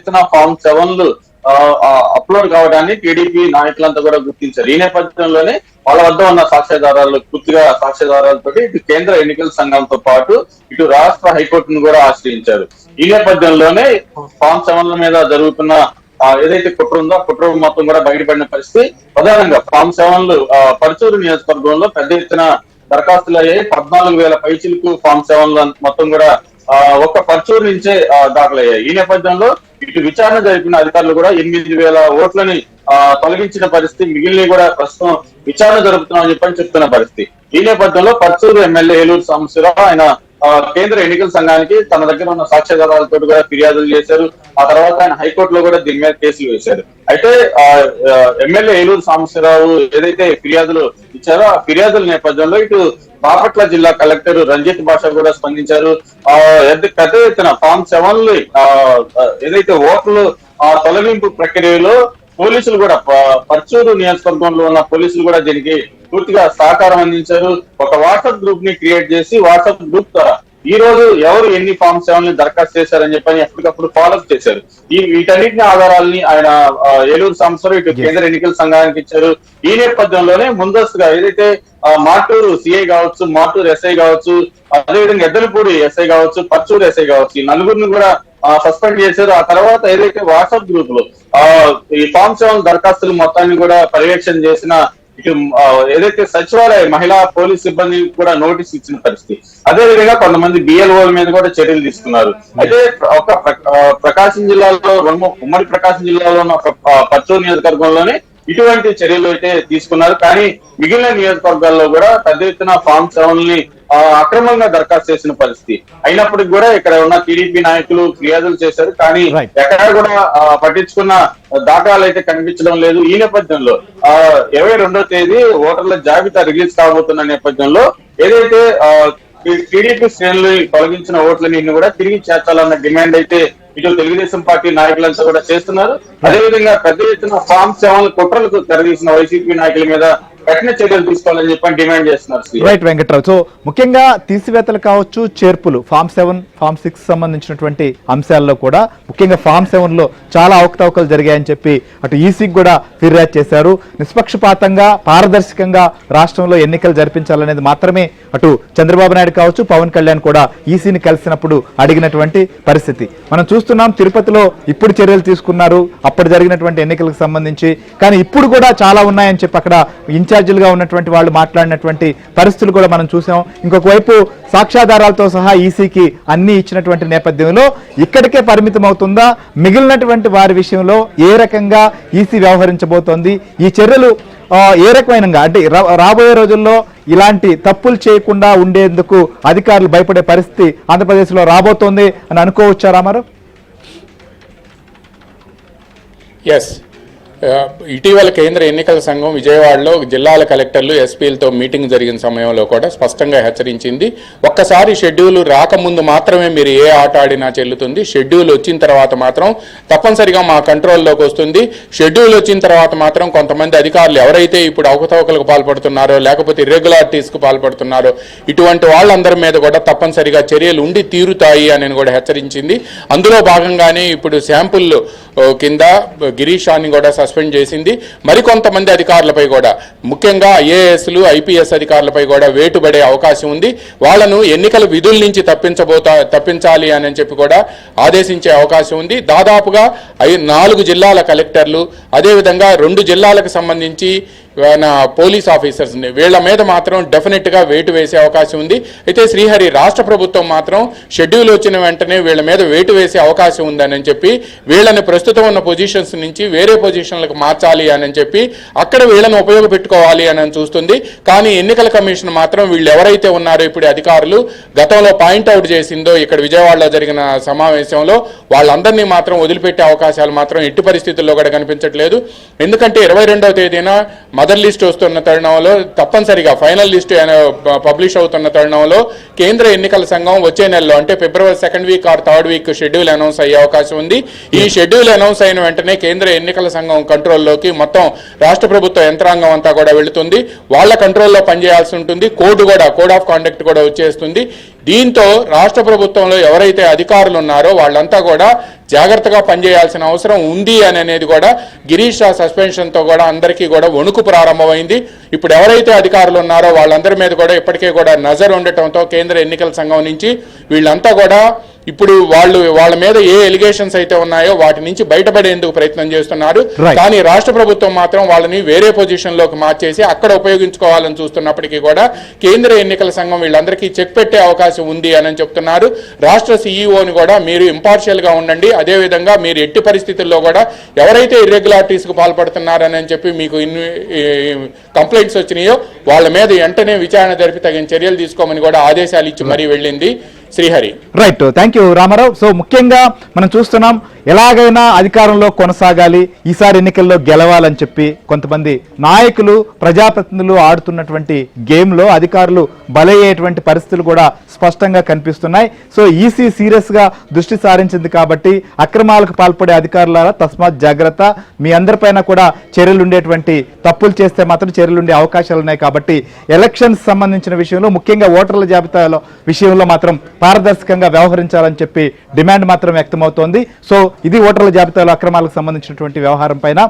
ఎత్తున form 7లు upload కావడాన్ని TDP నాయకులంతా కూడా గుర్తించారు. ఈ నేపథ్యంలోనే వాళ్ళ వద్ద ఉన్న సాక్ష్యాధారాలు పూర్తిగా సాక్ష్యాధారాలతో ఇటు కేంద్ర ఎన్నికల సంఘంతో పాటు ఇటు రాష్ట్ర హైకోర్టును కూడా ఆశ్రయించారు. ఈ నేపథ్యంలోనే ఫామ్ 7ల మీద జరుగుతున్న ఏదైతే కుట్ర ఉందో ఆ కుట్ర మొత్తం కూడా బయటపడిన పరిస్థితి. ప్రధానంగా ఫామ్ 7లు పరుచూరు నియోజకవర్గంలో పెద్ద ఎత్తున దరఖాస్తులు అయ్యాయి. 14,000 పైచిలకు ఫామ్ 7లు మొత్తం కూడా ఒక్క పర్చూరు నుంచే దాఖలయ్యాయి. ఈ నేపథ్యంలో ఇటు విచారణ జరిపిన అధికారులు కూడా 8,000 ఓట్లని తొలగించిన పరిస్థితి. మిగిలిన కూడా ప్రస్తుతం విచారణ జరుపుతున్నామని చెప్తున్న పరిస్థితి. ఈ నేపథ్యంలో పర్చూరు ఎమ్మెల్యే ఏలూరు సాంబశివరావు ఆయన కేంద్ర ఎన్నికల సంఘానికి తన దగ్గర ఉన్న సాక్ష్యాధారాలతో కూడా ఫిర్యాదులు చేశారు. ఆ తర్వాత ఆయన హైకోర్టులో కూడా దీని మీద కేసులు వేశారు. అయితే ఎమ్మెల్యే ఏలూరు సాంబశివరావు ఏదైతే ఫిర్యాదులు ఇచ్చారో ఆ ఫిర్యాదుల నేపథ్యంలో ఇటు బాపట్ల జిల్లా కలెక్టర్ రంజిత్ భాష కూడా స్పందించారు. పెద్ద ఎత్తున ఫామ్ 7లు ఏదైతే ఓట్లు తొలగింపు ప్రక్రియలో పోలీసులు కూడా పర్చూరు నియోజకవర్గంలో ఉన్న పోలీసులు కూడా దీనికి పూర్తిగా సహకారం అందించారు. ఒక వాట్సాప్ గ్రూప్ ని క్రియేట్ చేసి వాట్సాప్ గ్రూప్ ద్వారా ఈ రోజు ఎవరు ఎన్ని ఫామ్ 7ని దరఖాస్తు చేశారని చెప్పని ఎప్పటికప్పుడు ఫాలోఅప్ చేశారు. వీటన్నిటిని ఆధారాలని ఆయన ఏలూరు సంస్థలు ఇటు కేంద్ర ఎన్నికల సంఘానికి ఇచ్చారు. ఈ నేపథ్యంలోనే ముందస్తుగా ఏదైతే మాటూరు సిఐ కావచ్చు, మాటూరు ఎస్ఐ కావచ్చు, అదేవిధంగా ఎద్దలపూడి ఎస్ఐ కావచ్చు, పర్చూరు ఎస్ఐ కావచ్చు, ఈ నలుగురిని కూడా సస్పెండ్ చేశారు. ఆ తర్వాత ఏదైతే వాట్సాప్ గ్రూప్ లో ఈ ఫామ్ 7 దరఖాస్తులు మొత్తాన్ని కూడా పర్యవేక్షణ చేసిన ఇటు ఏదైతే సచివాలయ మహిళా పోలీస్ సిబ్బంది కూడా నోటీస్ ఇచ్చిన పరిస్థితి. అదే విధంగా కొంతమంది బిఎల్ఓల మీద కూడా చర్యలు తీసుకున్నారు. అయితే ఒక ప్రకాశం జిల్లాలో ఉమ్మడి ప్రకాశం జిల్లాలో ఉన్న పర్చూరు నియోజకవర్గంలోనే ఇటువంటి చర్యలు అయితే తీసుకున్నారు. కానీ మిగిలిన నియోజకవర్గాల్లో కూడా పెద్ద ఎత్తున ఫామ్ 7ని అక్రమంగా దరఖాస్తు చేసిన పరిస్థితి. అయినప్పటికీ కూడా ఇక్కడ ఉన్న టీడీపీ నాయకులు ఫిర్యాదులు చేశారు. కానీ ఎక్కడా కూడా పట్టించుకున్న దాఖలాలు అయితే కనిపించడం లేదు. ఈ నేపథ్యంలో 22వ తేదీ ఓటర్ల జాబితా రిలీజ్ కాబోతున్న నేపథ్యంలో ఏదైతే టీడీపీ శ్రేణులు తొలగించిన ఓట్లని కూడా తిరిగి చేర్చాలన్న డిమాండ్ అయితే ఇటు తెలుగుదేశం పార్టీ నాయకులంతా కూడా చేస్తున్నారు. అదేవిధంగా పెద్ద ఎత్తున ఫామ్ 7 కుట్రలకు తెరదీసిన వైసీపీ నాయకుల మీద కఠిన చర్యలు తీసుకోవాలని చెప్పి డిమాండ్ చేస్తున్నారు. రైట్ వెంకట్రావు. సో ముఖ్యంగా తీసివేతలు కావచ్చు, చేర్పులు ఫామ్ 7, ఫామ్ 6 సంబంధించినటువంటి అంశాల్లో కూడా ముఖ్యంగా ఫామ్ 7లో చాలా అవకతవకలు జరిగాయని చెప్పి అటు ఈసీకి కూడా ఫిర్యాదు చేశారు. నిష్పక్షపాతంగా పారదర్శకంగా రాష్ట్రంలో ఎన్నికలు జరిపించాలనేది మాత్రమే అటు చంద్రబాబు నాయుడు కావచ్చు, పవన్ కళ్యాణ్ కూడా ఈసీని కలిసినప్పుడు అడిగినటువంటి పరిస్థితి మనం చూస్తున్నాం. తిరుపతిలో ఇప్పుడు చర్యలు తీసుకున్నారు అప్పుడు జరిగినటువంటి ఎన్నికలకు సంబంధించి. కానీ ఇప్పుడు కూడా చాలా ఉన్నాయని చెప్పి అక్కడ ఇన్ఛార్జీలుగా ఉన్నటువంటి వాళ్ళు మాట్లాడినటువంటి పరిస్థితులు కూడా మనం చూసాం. ఇంకొక వైపు సాక్ష్యాధారాలతో సహా ఈసీకి అన్ని ఇచ్చినటువంటి నేపథ్యంలో ఇక్కడికే పరిమితం అవుతుందా, మిగిలినటువంటి వారి విషయంలో ఏ రకంగా ఈసీ వ్యవహరించబోతోంది, ఈ చర్యలు ఏ రకమైన అంటే రాబోయే రోజుల్లో ఇలాంటి తప్పులు చేయకుండా ఉండేందుకు అధికారులు భయపడే పరిస్థితి ఆంధ్రప్రదేశ్లో రాబోతోంది అని అనుకోవచ్చా రామారావు? ఎస్, ఇటీవల కేంద్ర ఎన్నికల సంఘం విజయవాడలో జిల్లాల కలెక్టర్లు ఎస్పీలతో మీటింగ్ జరిగిన సమయంలో కూడా స్పష్టంగా హెచ్చరించింది. ఒక్కసారి షెడ్యూల్ రాకముందు మాత్రమే మీరు ఏ ఆట ఆడినా చెల్లుతుంది, షెడ్యూల్ వచ్చిన తర్వాత మాత్రం తప్పనిసరిగా మా కంట్రోల్లోకి వస్తుంది. షెడ్యూల్ వచ్చిన తర్వాత మాత్రం కొంతమంది అధికారులు ఎవరైతే ఇప్పుడు అవకతవకలకు పాల్పడుతున్నారో లేకపోతే ఇర్రెగ్యులారిటీస్కు పాల్పడుతున్నారో ఇటువంటి వాళ్ళందరి మీద కూడా తప్పనిసరిగా చర్యలు ఉండి తీరుతాయి అని కూడా హెచ్చరించింది. అందులో భాగంగానే ఇప్పుడు శాంపుల్ కింద గిరీషాన్ని కూడా సస్పెండ్ చేసింది. మరికొంతమంది అధికారులపై కూడా ముఖ్యంగా ఐఏఎస్లు, ఐపీఎస్ అధికారులపై కూడా వేటుపడే అవకాశం ఉంది. వాళ్లను ఎన్నికల విధుల నుంచి తప్పించాలి అని చెప్పి కూడా ఆదేశించే అవకాశం ఉంది. దాదాపుగా 4 జిల్లాల కలెక్టర్లు, అదేవిధంగా 2 జిల్లాలకు సంబంధించి పోలీస్ ఆఫీసర్స్ని వీళ్ళ మీద మాత్రం డెఫినెట్గా వేటు వేసే అవకాశం ఉంది. అయితే శ్రీహరి రాష్ట్ర ప్రభుత్వం మాత్రం షెడ్యూల్ వచ్చిన వెంటనే వీళ్ళ మీద వేటు వేసే అవకాశం ఉందని చెప్పి వీళ్ళని ప్రస్తుతం ఉన్న పొజిషన్స్ నుంచి వేరే పొజిషన్లకు మార్చాలి అని చెప్పి అక్కడ వీళ్ళని ఉపయోగపెట్టుకోవాలి అని చూస్తుంది. కానీ ఎన్నికల కమిషన్ మాత్రం వీళ్ళు ఎవరైతే ఉన్నారో ఇప్పుడు అధికారులు గతంలో పాయింట్అవుట్ చేసిందో ఇక్కడ విజయవాడలో జరిగిన సమావేశంలో వాళ్ళందరినీ మాత్రం వదిలిపెట్టే అవకాశాలు మాత్రం ఎట్టి పరిస్థితుల్లో కూడా కనిపించట్లేదు. ఎందుకంటే 22వ తేదీన మదర్ లిస్ట్ వస్తున్న తరుణంలో తప్పనిసరిగా ఫైనల్ లిస్ట్ పబ్లిష్ అవుతున్న తరుణంలో కేంద్ర ఎన్నికల సంఘం వచ్చే నెలలో అంటే ఫిబ్రవరి 2nd week or 3rd week schedule announce అయ్యే అవకాశం ఉంది. ఈ షెడ్యూల్ అనౌన్స్ అయిన వెంటనే కేంద్ర ఎన్నికల సంఘం కంట్రోల్లోకి మొత్తం రాష్ట్ర ప్రభుత్వ యంత్రాంగం అంతా కూడా వెళుతుంది. వాళ్ళ కంట్రోల్లో పనిచేయాల్సి ఉంటుంది. కోడ్ ఆఫ్ కాండక్ట్ కూడా వచ్చేస్తుంది. దీంతో రాష్ట్ర ప్రభుత్వంలో ఎవరైతే అధికారులు ఉన్నారో వాళ్ళంతా కూడా జాగ్రత్తగా పనిచేయాల్సిన అవసరం ఉంది అని అనేది కూడా గిరీష్ రా సస్పెన్షన్తో కూడా అందరికీ కూడా వణుకు ప్రారంభమైంది. ఇప్పుడు ఎవరైతే అధికారులు ఉన్నారో వాళ్ళందరి మీద కూడా ఇప్పటికే కూడా నజర్ ఉండటంతో కేంద్ర ఎన్నికల సంఘం నుంచి వీళ్ళంతా కూడా ఇప్పుడు వాళ్ళ మీద ఏ ఎలిగేషన్స్ అయితే ఉన్నాయో వాటి నుంచి బయటపడేందుకు ప్రయత్నం చేస్తున్నారు. కానీ రాష్ట్ర ప్రభుత్వం మాత్రం వాళ్ళని వేరే పొజిషన్ లోకి మార్చేసి అక్కడ ఉపయోగించుకోవాలని చూస్తున్నప్పటికీ కూడా కేంద్ర ఎన్నికల సంఘం వీళ్ళందరికీ చెక్ పెట్టే అవకాశం ఉంది అని చెప్తున్నారు. రాష్ట్ర సీఈఓని కూడా మీరు ఇంపార్షియల్ గా ఉండండి, అదేవిధంగా మీరు ఎట్టి పరిస్థితుల్లో కూడా ఎవరైతే ఇర్రెగ్యులారిటీస్ కు పాల్పడుతున్నారని చెప్పి మీకు కంప్లైంట్స్ వచ్చినాయో వాళ్ళ మీద వెంటనే విచారణ జరిపి తగిన చర్యలు తీసుకోమని కూడా ఆదేశాలు ఇచ్చి మరీ వెళ్ళింది Srihari. Right, thank you Ramarao. So ముఖ్యంగా మనం చూస్తున్నాం ఎలాగైనా అధికారంలో కొనసాగాలి, ఈసారి ఎన్నికల్లో గెలవాలని చెప్పి కొంతమంది నాయకులు ప్రజాప్రతినిధులు ఆడుతున్నటువంటి గేమ్లో అధికారులు బలయ్యేటువంటి పరిస్థితులు కూడా స్పష్టంగా కనిపిస్తున్నాయి. సో ఈసీ సీరియస్ గా దృష్టి సారించింది కాబట్టి అక్రమాలకు పాల్పడే అధికారులారా తస్మాత్ జాగ్రత్త, మీ అందరిపైన కూడా చర్యలు ఉండేటువంటి, తప్పులు చేస్తే మాత్రం చర్యలు ఉండే అవకాశాలు ఉన్నాయి. కాబట్టి ఎలక్షన్స్ సంబంధించిన విషయంలో ముఖ్యంగా ఓటర్ల జాబితాలో విషయంలో మాత్రం పారదర్శకంగా వ్యవహరించాలని చెప్పి డిమాండ్ మాత్రం వ్యక్తమవుతోంది. సో ఇది ఓటర్ల జాబితాలో అక్రమాలకు సంబంధించినటువంటి వ్యవహారం పైన